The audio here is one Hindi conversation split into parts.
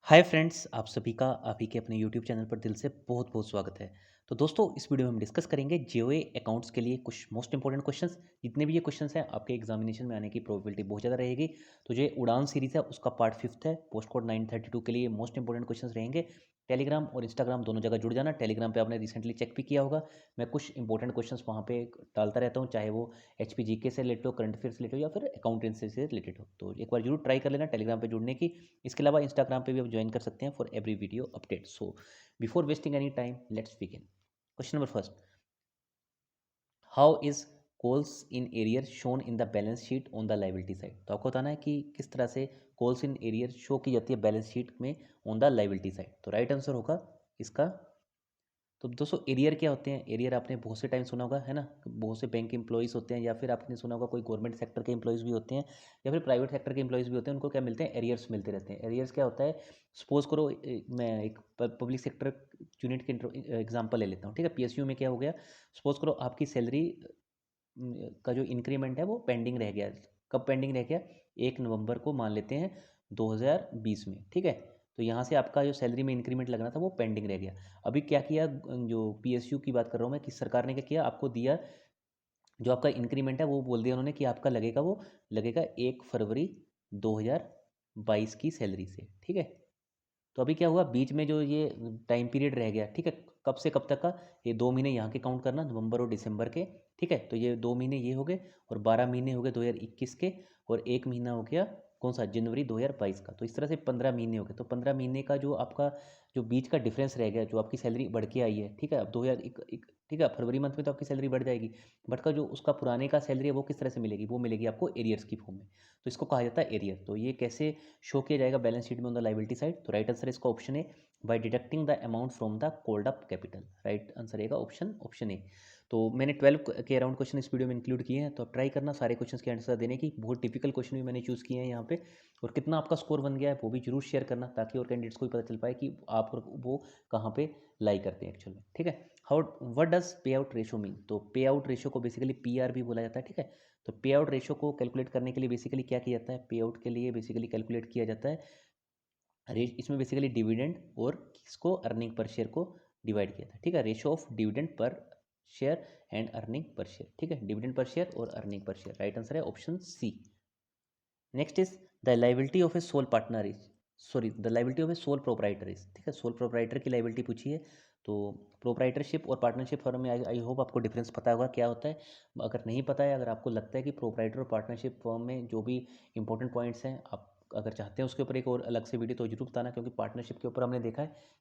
हाय फ्रेंड्स, आप सभी का आप ही के अपने यूट्यूब चैनल पर दिल से बहुत बहुत स्वागत है। तो दोस्तों, इस वीडियो में हम डिस्कस करेंगे जीओए अकाउंट्स के लिए कुछ मोस्ट इंपॉर्टेंट क्वेश्चंस। जितने भी ये क्वेश्चंस हैं आपके एग्जामिनेशन में आने की प्रोबेबिलिटी बहुत ज़्यादा रहेगी। तो जो ये उड़ान सीरीज़ है उसका पार्ट फिफ्थ है, पोस्ट कोड 932 के लिए मोस्ट इंपॉर्टेंट क्वेश्चंस रहेंगे। टेलीग्राम और इंस्टाग्राम दोनों जगह जुड़ जाना। टेलीग्राम पे आपने रिसेंटली चेक भी किया होगा, मैं कुछ इंपॉर्टेंट क्वेश्चंस वहाँ पे डालता रहता हूँ, चाहे वो एचपी जीके से रिलेटेड हो, करंट अफेयर से रिलेटेड हो या फिर अकाउंटेंसी से रिलेटेड हो। तो एक बार जरूर ट्राई कर लेना टेलीग्राम पे जुड़ने की। इसके अलावा इंस्टाग्राम पे भी आप ज्वाइन कर सकते हैं for every video update. So before wasting any time, let's begin. Question number first, how is calls in arrear shown in the balance sheet on the liability side. तो आपको बताना है कि किस तरह से कॉल्स इन एरियर शो की जाती है बैलेंस शीट में ऑन द लाइबिलिटी साइड। तो राइट आंसर होगा इसका। तो दोस्तों, एरियर क्या होते हैं? एरियर आपने बहुत से टाइम सुना होगा, है ना। बहुत से बैंक एम्प्लॉयज़ होते हैं, या फिर आपने सुना होगा कोई गवर्नमेंट सेक्टर के एम्प्लॉयज़ भी होते हैं, या फिर प्राइवेट सेक्टर के एम्प्लॉयज़ भी होते हैं। उनको क्या मिलते हैं? एरियर्स मिलते रहते हैं। एरियर्स क्या होता है? सपोज करो मैं एक पब्लिक सेक्टर यूनिट के एग्जाम्पल ले लेता हूँ, ठीक है। पीएसयू में क्या हो गया? सपोज करो आपकी सैलरी का जो इंक्रीमेंट है वो पेंडिंग रह गया। कब पेंडिंग रह गया? 1 नवंबर को मान लेते हैं 2020 में, ठीक है। तो यहाँ से आपका जो सैलरी में इंक्रीमेंट लगना था वो पेंडिंग रह गया। अभी क्या किया, जो पीएसयू की बात कर रहा हूँ मैं, कि सरकार ने क्या किया, आपको दिया जो आपका इंक्रीमेंट है वो बोल दिया उन्होंने कि आपका लगेगा, वो लगेगा 1 फरवरी 2022 की सैलरी से, ठीक है। तो अभी क्या हुआ, बीच में जो ये टाइम पीरियड रह गया, ठीक है, कब से कब तक का? ये 2 महीने यहाँ के काउंट करना, नवंबर और दिसंबर के, ठीक है। तो ये 2 महीने ये हो गए, और 12 महीने हो गए 2021 के, और एक महीना हो गया कौन सा? जनवरी 2022 का। तो इस तरह से 15 महीने हो गए। तो 15 महीने का जो आपका जो बीच का डिफरेंस रह गया, जो आपकी सैलरी बढ़ के आई है, ठीक है। अब 2001 ठीक है, फरवरी मंथ में तो आपकी सैलरी बढ़ जाएगी, बट का जो उसका पुराने का सैलरी है वो किस तरह से मिलेगी? वो मिलेगी आपको एरियर्स की फॉर्म में। तो इसको कहा जाता है एरियर। तो ये कैसे शो किया जाएगा बैलेंस शीट में ऑन द लाइबिलिटी साइड? तो राइट आंसर इसका option A, by deducting the amount from the called up capital. Right answer रहेगा ऑप्शन ए। तो मैंने 12 के अराउंड क्वेश्चन इस वीडियो में इंक्लूड किए हैं, तो आप ट्राई करना सारे क्वेश्चन के आंसर देने की। बहुत डिफिकल्ट क्वेश्चन भी मैंने चूज़ किए हैं यहाँ पे, और कितना आपका स्कोर बन गया है वो भी जरूर शेयर करना, ताकि और कैंडिडेट्स को भी पता चल पाए कि आप और वो कहाँ पे लाई करते हैं एक्चुअल में, ठीक है। हाउ व्हाट डज पे आउट रेशो मीन? तो पे आउट रेशो को बेसिकली पीआर भी बोला जाता है, ठीक है। तो पे आउट रेशो को कैलकुलेट करने के लिए बेसिकली क्या किया जाता है? पे आउट के लिए बेसिकली कैलकुलेट किया जाता है इसमें बेसिकली डिविडेंड और किसको? अर्निंग पर शेयर को डिवाइड किया था, ठीक है। Ratio of dividend per share and earning per share, ठीक है। डिविडेंड पर शेयर और earning per share, right answer है option C. Next is the liability of a sole partner is, sorry, the liability of a sole proprietor is, ठीक है। सोल प्रोपराइटर की लाइबिलिटी पूछी है। तो प्रोपराइटरशिप और पार्टनरशिप फर्म में आई होप आपको डिफरेंस पता होगा क्या होता है। अगर नहीं पता है, अगर आपको लगता है कि प्रोपराइटर और पार्टनरशिप फर्म में जो भी इंपॉर्टेंट पॉइंट्स हैं, आप अगर चाहते हैं उसके ऊपर एक और अलग से वीडियो, तो जरूर बताना, क्योंकि पार्टनरशिप के ऊपर हमने देखा है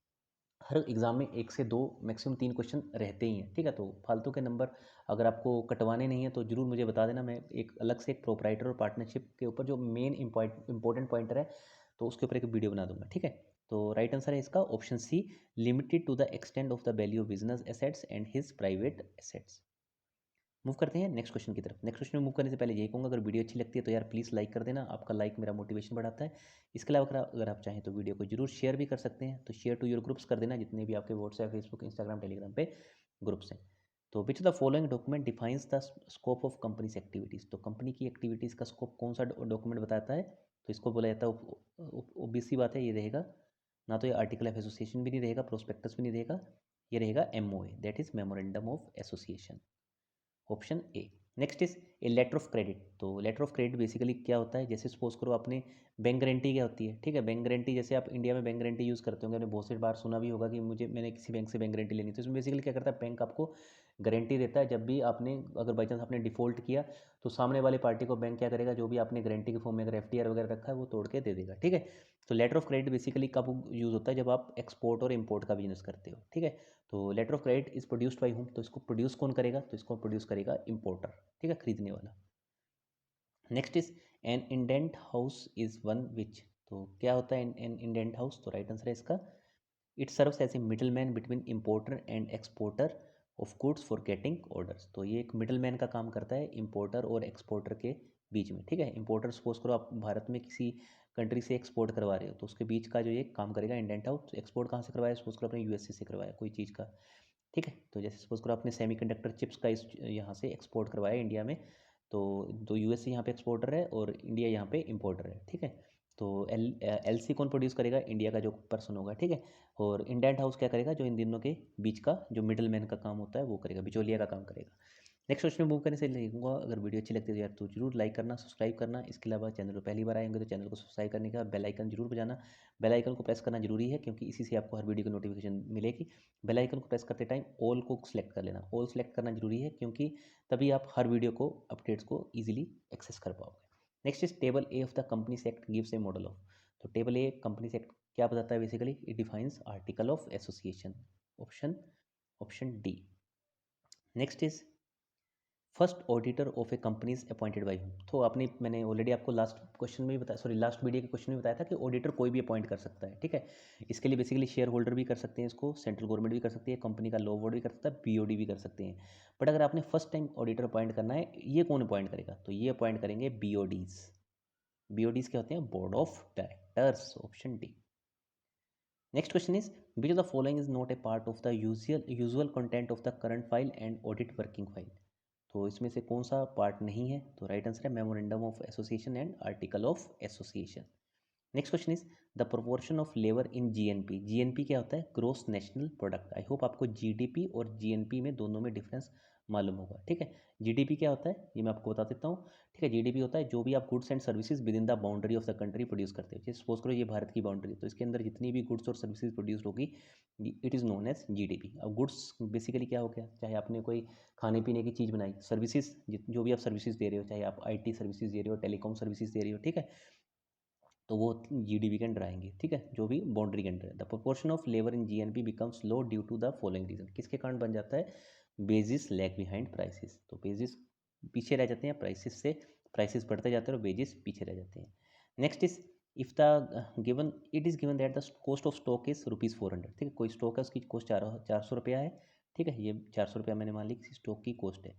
हर एग्जाम में 1 से 2 मैक्सिमम 3 क्वेश्चन रहते ही हैं, ठीक है। तो फालतू के नंबर अगर आपको कटवाने नहीं है तो जरूर मुझे बता देना, मैं एक अलग से एक प्रोपराइटर और पार्टनरशिप के ऊपर जो मेन इंपॉर्टेंट पॉइंटर है, तो उसके ऊपर एक वीडियो बना दूंगा, ठीक है। तो राइट आंसर है इसका option C, limited to the extend of the value of business assets and his private assets. Move करते हैं नेक्स्ट क्वेश्चन की तरफ। नेक्स्ट क्वेश्चन में मूव करने से पहले यही कहूँगा, अगर वीडियो अच्छी लगती है तो यार प्लीज़ लाइक कर देना, आपका लाइक मेरा मोटिवेशन बढ़ाता है। इसके अलावा अगर आप चाहें तो वीडियो को जरूर शेयर भी कर सकते हैं, तो शेयर टू योर ग्रुप्स कर देना, जितने भी आपके व्हाट्सएप, फेसबुक, इंस्टाग्राम, टेलीग्राम पे ग्रुप्स हैं। तो which the following document defines the scope of companies activities? तो कंपनी की एक्टिविटीज़ का स्कोप कौन सा डॉक्यूमेंट बताता है? तो इसको बोला जाता है, ओबीसी बात है, ये रहेगा ना, तो ये आर्टिकल ऑफ एसोसिएशन भी नहीं रहेगा, प्रोस्पेक्टस भी नहीं रहेगा, ये रहेगा MOA, that is memorandum of association, option A. Next is a letter of credit. तो लेटर ऑफ क्रेडिट बेसिकली क्या होता है? जैसे सपोज करो आपने बैंक गारंटी क्या होती है, ठीक है। बैंक गारंटी, जैसे आप इंडिया में बैंक गारंटी यूज़ करते होंगे, आपने बहुत सी बार सुना भी होगा कि मैंने किसी बैंक से बैंक गारंटी लेनी, तो इसमें बेसिकली क्या करता है, बैंक आपको गारंटी देता है। जब भी आपने, अगर बाई चांस आपने डिफॉल्ट किया, तो सामने वाली पार्टी को बैंक क्या करेगा, जो भी आपने गारंटी के फॉर्म में अगर एफडीआर वगैरह रखा है वो तोड़ के दे देगा, ठीक है। तो लेटर ऑफ क्रेडिट बेसिकली कब यूज़ होता है? जब आप एक्सपोर्ट और इम्पोर्ट का बिजनेस करते हो, ठीक है। तो letter of credit is produced by whom? तो इसको प्रोड्यूस कौन करेगा? तो इसको प्रोड्यूस करेगा इम्पोर्टर, ठीक है, खरीदने वाला। Next is an indent house is one which? तो क्या होता है एन इंडेंट हाउस? तो राइट आंसर है इसका, it serves as a middle man between importer and exporter of goods for getting orders. तो ये एक मिडल मैन का काम करता है इम्पोर्टर और एक्सपोर्टर के बीच में, ठीक है। इम्पोर्टर सपोज करो आप भारत में किसी कंट्री से एक्सपोर्ट करवा रहे हो, तो उसके बीच का जो ये काम करेगा इंडेंट हाउस। एक्सपोर्ट कहाँ से करवाया? सपोज करो आपने यूएसए से करवाया कोई चीज़ का, ठीक है। तो जैसे सपोज करो आपने सेमीकंडक्टर चिप्स का इस यहाँ से एक्सपोर्ट करवाया इंडिया में, तो यूएसए यहाँ पे एक्सपोर्टर है और इंडिया यहाँ पे इंपोर्टर है, ठीक है। तो एलसी कौन प्रोड्यूस करेगा, इंडिया का जो पर्सन होगा, ठीक है। और इंडेंट हाउस क्या करेगा, जो इन दोनों के बीच का जो मिडल मैन का काम होता है वो करेगा, बिचौलिया का काम करेगा। नेक्स्ट क्वेश्चन में मूव करने से लिखूंगा, अगर वीडियो अच्छी लगती है तो यार तो जरूर लाइक करना, सब्सक्राइब करना। इसके अलावा चैनल पर पहली बार आएंगे तो चैनल को सब्सक्राइब करने का बेल आइकन जरूर बजाना। बेल आइकन को प्रेस करना जरूरी है क्योंकि इसी से आपको हर वीडियो की नोटिफिकेशन मिलेगी। बेल आइकन को प्रेस करते टाइम ऑल को सिलेक्ट कर लेना, ऑल सेलेक्ट करना जरूरी है क्योंकि तभी आप हर वीडियो को अपडेट्स को ईजिली एक्सेस कर पाओगे। Next is table A of the companies act gives A model of. तो टेबल ए कंपनीज एक्ट क्या बताता है, basically it defines article of association. Option option D. Next is first auditor of A company is appointed by whom. तो आपने, मैंने ऑलरेडी आपको लास्ट क्वेश्चन में भी बताया, सॉरी लास्ट वीडियो के क्वेश्चन में बताया था कि ऑडिटर कोई भी अपॉइंट कर सकता है, ठीक है। इसके लिए बेसिकली शेयर होल्डर भी कर सकते हैं इसको, सेंट्रल गवर्नमेंट भी कर सकती है, कंपनी का लॉ बोर्ड भी कर सकता है, बीओडी भी कर सकते हैं। बट अगर आपने फर्स्ट टाइम ऑडिटर अपॉइंट करना है, ये कौन अपॉइंट करेगा, तो ये अपॉइंट करेंगे बीओडीज। बीओडीज क्या होते हैं, board of directors. Option D. Next question is which of the following is not a part of the usual content of the current file and audit working file. तो इसमें से कौन सा पार्ट नहीं है, तो राइट आंसर है memorandum of association and article of association. Next question is the proportion of labour in GNP. GNP क्या होता है, gross national product. I hope आपको जीडीपी और जीएनपी में दोनों में डिफरेंस मालूम होगा, ठीक है। जीडीपी क्या होता है ये मैं आपको बता देता हूँ, ठीक है। जीडीपी होता है जो भी आप goods and services with in the boundary of the country produce करते हो। जैसे सपोज करो ये भारत की बाउंड्री है, तो इसके अंदर जितनी भी गुड्स और सर्विसेज प्रोड्यूस होगी it is known as GDP. अब गुड्स बेसिकली क्या हो गया, चाहे आपने कोई खाने पीने की चीज़ बनाई, सर्विसेज जो भी आप सर्विसेज दे रहे हो, चाहे आप आईटी सर्विसेज दे रहे हो, टेलीकॉम सर्विसेज दे रहे हो, ठीक है, तो वो जीडीपी के अंडर आएंगे, ठीक है, जो भी बाउंड्री के अंडर है। The proportion of labour in GNP becomes low due to the following reason. किसके कारण बन जाता है, बेजिस लैग बिहाइंड प्राइसेस। तो बेजिस पीछे रह जाते हैं प्राइसेस से, प्राइसेस बढ़ते जाते हैं और बेजिस पीछे रह जाते हैं। Next is if the given it is given that the cost of stock is ₹400, ठीक है। कोई स्टॉक है उसकी कॉस्ट 400 रुपया है, ठीक है, ये 400 रुपया मैंने मान ली किसी स्टॉक की कॉस्ट है।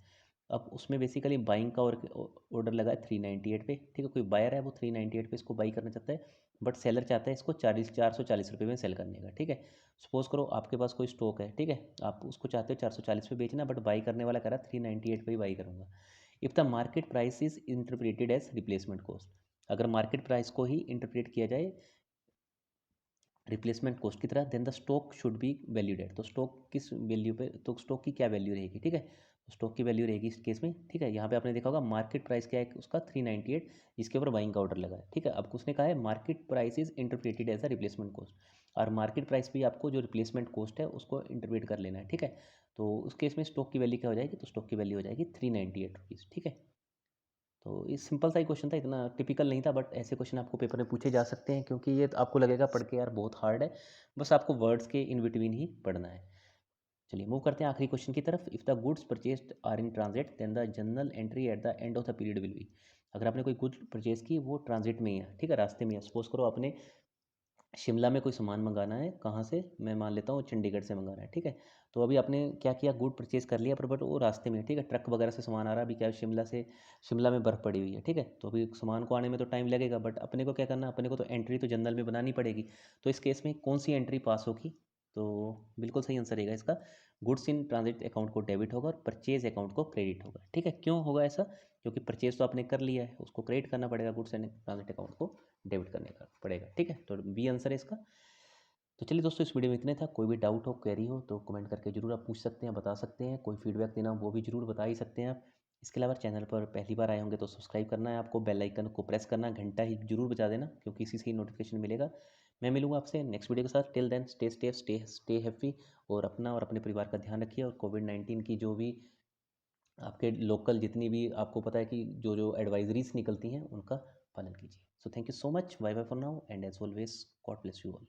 अब उसमें बेसिकली बाइंग का ऑर्डर लगा है 398 पे, ठीक है। कोई बायर है वो 398 पे इसको बाई करना चाहता है, बट सेलर चाहता है इसको 440 रुपये में सेल करने का, ठीक है। सपोज करो आपके पास कोई स्टॉक है, ठीक है, आप उसको चाहते हो 440 पे बेचना, बट बाई करने वाला कह रहा है 398 पे ही बाई करूँगा। If the market price is interpreted as replacement cost, अगर मार्केट प्राइस को ही इंटरप्रेट किया जाए रिप्लेसमेंट कॉस्ट की तरह, then the stock should be valued at. तो स्टॉक किस वैल्यू पे, तो स्टॉक की क्या वैल्यू रहेगी, ठीक है। तो स्टॉक की वैल्यू रहेगी इस केस में, ठीक है। यहाँ पे आपने देखा होगा मार्केट प्राइस क्या है उसका 398, जिसके ऊपर बाइंग का ऑर्डर लगा है, ठीक है। अब उसने कहा है market price is interpreted as a replacement cost, और मार्केट प्राइस भी आपको जो रिप्लेसमेंट कॉस्ट है उसको इंटरप्रेट कर लेना है, ठीक है। तो उस केस में स्टॉक की वैल्यू क्या हो जाएगी, तो स्टॉक की वैल्यू हो जाएगी 398 रुपीज़, ठीक है। तो ये सिंपल सा ही क्वेश्चन था, इतना टिपिकल नहीं था, बट ऐसे क्वेश्चन आपको पेपर में पूछे जा सकते हैं क्योंकि ये आपको लगेगा पढ़ के यार बहुत हार्ड है, बस आपको वर्ड्स के इन बिटवीन ही पढ़ना है। चलिए मूव करते हैं आखिरी क्वेश्चन की तरफ। If the goods purchased are in transit then the general entry at the end of the period will be. अगर आपने कोई गुड परचेज की वो ट्रांजिट में ही है, ठीक है, रास्ते में है। सपोज करो आपने शिमला में कोई सामान मंगाना है, कहाँ से, मैं मान लेता हूँ चंडीगढ़ से मंगाना है, ठीक है। तो अभी आपने क्या किया, गुड परचेज कर लिया, पर बट वो रास्ते में है, ठीक है, ट्रक वगैरह से सामान आ रहा है। अभी क्या है, शिमला में बर्फ़ पड़ी हुई है, ठीक है। तो अभी सामान को आने में तो टाइम लगेगा, बट अपने को क्या करना, अपने को तो एंट्री तो जनरल में बनानी पड़ेगी। तो इस केस में कौन सी एंट्री पास होगी, तो बिल्कुल सही आंसर रहेगा इसका, गुड्स इन ट्रांजिट अकाउंट को डेबिट होगा और परचेज अकाउंट को क्रेडिट होगा, ठीक है। क्यों होगा ऐसा, क्योंकि परचेज तो आपने कर लिया है, उसको क्रेडिट करना पड़ेगा, गुड्स एंड ट्रांजिट अकाउंट को डेबिट करने का पड़ेगा, ठीक है। तो बी आंसर है इसका। तो चलिए दोस्तों इस वीडियो में इतने था। कोई भी डाउट हो, क्वेरी हो तो कमेंट करके जरूर आप पूछ सकते हैं, बता सकते हैं। कोई फीडबैक देना हो वो भी जरूर बता ही सकते हैं आप। इसके अलावा चैनल पर पहली बार आए होंगे तो सब्सक्राइब करना है आपको, बेल आइकन को प्रेस करना, घंटा ही जरूर बजा देना क्योंकि इसी से ही नोटिफिकेशन मिलेगा। मैं मिलूंगा आपसे नेक्स्ट वीडियो के साथ। Till then stay safe, stay happy, और अपना और अपने परिवार का ध्यान रखिए। और कोविड-19 की जो भी आपके लोकल जितनी भी आपको पता है कि जो जो एडवाइजरीज निकलती हैं उनका पालन कीजिए। So thank you so much, bye bye for now, and as always God bless you all.